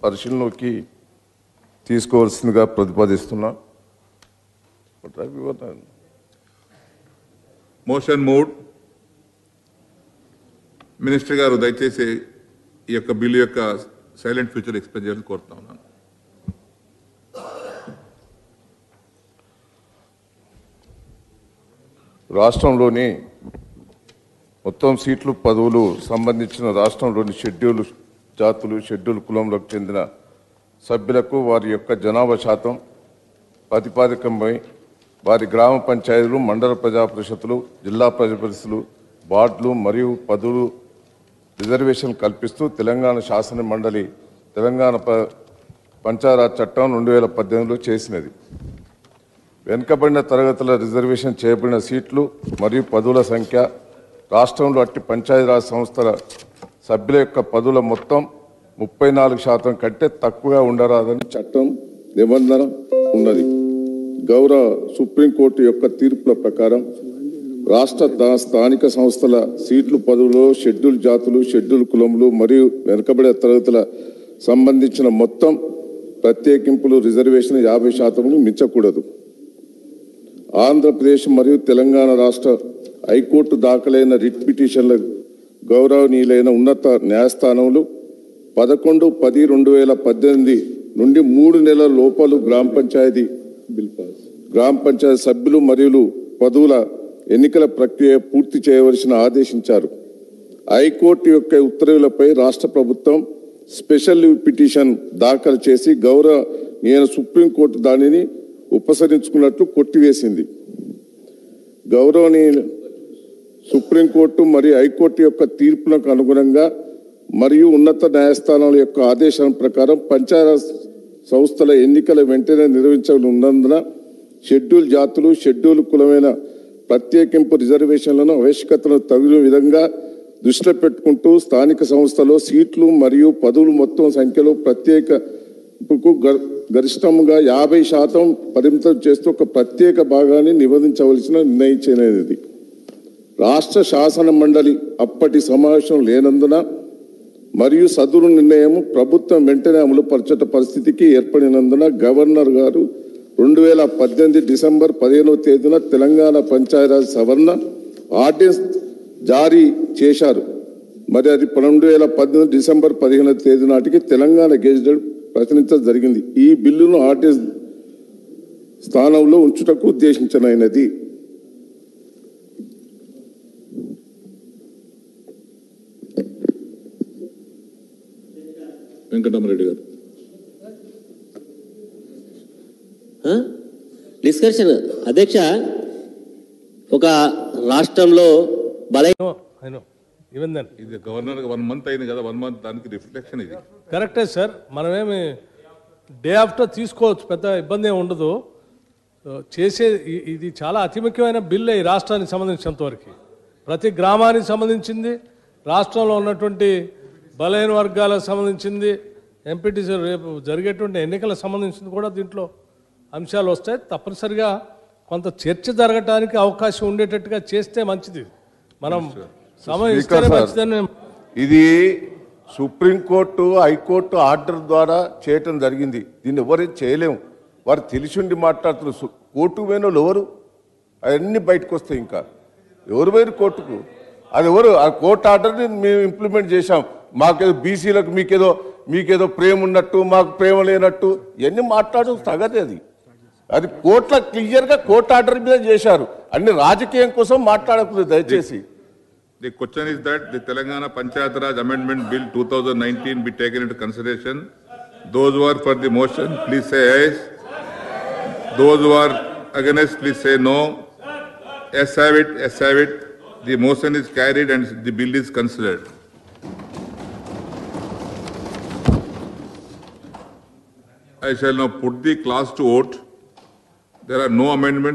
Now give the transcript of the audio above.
పరిశీలనలోకి తీసుకోవాల్సిందిగా ప్రతిపాదిస్తున్నా. Motion mood. Minister గారు దయచేసి ఈ యొక్క బిల్లు యొక్క సైలెంట్ ఫ్యూచర్ ఎక్స్ప్లెయిన్ చేయాలని కోరుతా ఉన్నాను. రాష్ట్రంలోని మొత్తం సీట్లు పదవులు సంబంధించిన రాష్ట్రంలోని షెడ్యూల్ జాతులు షెడ్యూల్ కులంలోకి చెందిన సభ్యులకు వారి యొక్క జనాభా శాతం ప్రాతిపదికపై వారి గ్రామ పంచాయతీలు మండల ప్రజా పరిషత్తులు జిల్లా ప్రజా పరిషత్తులు వార్డులు మరియు పదవులు రిజర్వేషన్ కల్పిస్తూ తెలంగాణ శాసన మండలి తెలంగాణ పంచాయతీరాజ్ చట్టం 2018లో చేసినది. వెనుకబడిన తరగతుల రిజర్వేషన్ చేయబడిన సీట్లు మరియు పదవుల సంఖ్య రాష్ట్రంలో అట్టి పంచాయతీరాజ్ సంస్థల సభ్యుల యొక్క పదవుల మొత్తం 34% కంటే తక్కువగా ఉండరాదని చట్టం నిబంధన ఉన్నది. గౌరవ సుప్రీంకోర్టు యొక్క తీర్పుల ప్రకారం రాష్ట్ర స్థానిక సంస్థల సీట్లు పదవుల్లో షెడ్యూల్ జాతులు షెడ్యూల్ కులములు మరియు వెనుకబడిన తరగతుల సంబంధించిన మొత్తం ప్రత్యేకింపులు రిజర్వేషన్ 50% మించకూడదు. ఆంధ్రప్రదేశ్ మరియు తెలంగాణ రాష్ట్ర హైకోర్టు దాఖలైన రిట్ పిటిషన్ల గౌరవనీయులైన ఉన్నత న్యాయస్థానములు 11/10/2018 నుండి 3 నెలల లోపల గ్రామ పంచాయతీ సభ్యులు మరియు పదవుల ఎన్నికల ప్రక్రియ పూర్తి చేయవలసిన ఆదేశించారు. హైకోర్టు యొక్క ఉత్తర్వులపై రాష్ట్ర ప్రభుత్వం స్పెషల్ లీవ్ పిటిషన్ దాఖలు చేసి గౌరవనీయ సుప్రీంకోర్టు దానిని ఉపసంహరించుకున్నట్లు కొట్టివేసింది. గౌరవనీయ సుప్రీంకోర్టు మరియు హైకోర్టు యొక్క తీర్పులకు అనుగుణంగా మరియు ఉన్నత న్యాయస్థానాల యొక్క ఆదేశాల ప్రకారం పంచాయత్ సంస్థల ఎన్నికల వెంటనే నిర్వహించనున్నందున షెడ్యూల్ జాతులు షెడ్యూల్ కులమైన ప్రత్యేకింపు రిజర్వేషన్లను ఆవశ్యకతను తగిన విధంగా దృష్టిలో పెట్టుకుంటూ స్థానిక సంస్థలో సీట్లు మరియు పదవులు మొత్తం సంఖ్యలో ప్రత్యేకకు గరిష్టంగా 50% పరిమితం చేస్తూ ఒక ప్రత్యేక భాగాన్ని నిబంధించవలసిన నిర్ణయించినది. రాష్ట్ర శాసన మండలి అప్పటి సమావేశం లేనందున మరియు సదరు నిర్ణయం ప్రభుత్వం వెంటనే అమలుపరచట పరిస్థితికి ఏర్పడినందున గవర్నర్ గారు 2018 డిసెంబర్ 15వ తేదీన తెలంగాణ పంచాయతీరాజ్ సవరణ ఆర్డినెన్స్ జారీ చేశారు. మరి అది 2018 డిసెంబర్ 15వ తేదీ నాటికి తెలంగాణ గెజిటెడ్ ప్రచురించడం జరిగింది. ఈ బిల్లును ఆర్డినెన్స్ స్థానంలో ఉంచుటకు ఉద్దేశించినది. వెంకటరామరెడ్డి గారు డిస్కషన్. అధ్యక్ష, ఒక రాష్ట్రంలో ఇది గవర్నర్ 1 మంత్ అయింది కదా, 1 మంత్ దానికి రిఫ్లెక్షన్ ఇది కరెక్టే సార్. మనమేమి డే ఆఫ్టర్ తీసుకోవచ్చు, పెద్ద ఇబ్బంది ఏమి ఉండదు. చేసే ఇది చాలా అతి ముఖ్యమైన బిల్లు ఈ రాష్ట్రానికి సంబంధించినంతవరకు. ప్రతి గ్రామానికి సంబంధించింది, రాష్ట్రంలో ఉన్నటువంటి బలహీన వర్గాలకు సంబంధించింది, ఎంపీటీసీ రేపు జరిగేటువంటి ఎన్నికలకు సంబంధించింది కూడా దీంట్లో అంశాలు వస్తాయి. తప్పనిసరిగా కొంత చర్చ జరగటానికి అవకాశం ఉండేటట్టుగా చేస్తే మంచిది. మనం సమయం ఇస్తేనే మంచిదని. ఇది సుప్రీంకోర్టు హైకోర్టు ఆర్డర్ ద్వారా చేయటం జరిగింది. దీన్ని ఎవరేం చేయలేము. వారు తెలిసిండి మాట్లాడుతున్నారు. కోర్టుకు పోయిన వాళ్ళు ఎవరు? అవన్నీ బయటకు వస్తాయి. ఇంకా ఎవరు పోయిన కోర్టుకు? అది ఎవరు? ఆ కోర్టు ఆర్డర్ని మేము ఇంప్లిమెంట్ చేశాం. మాకేదో బీసీలకు మీకేదో ప్రేమ ఉన్నట్టు మాకు ప్రేమ లేనట్టు ఇవన్నీ మాట్లాడడం తగదే. అది కోర్టులో క్లియర్గా కోర్టు ఆర్డర్ మీద చేశారు. అన్ని రాజకీయం కోసం మాట్లాడకూడదు దయచేసి. The question is that the Telangana Panchayat Raj Amendment Bill 2019 be taken into consideration. Those who are for the motion, please say yes. Those who are against, please say no. Yes, have it. Yes, have it. The motion is carried and the bill is considered. I shall now put the clause to vote. There are no amendments.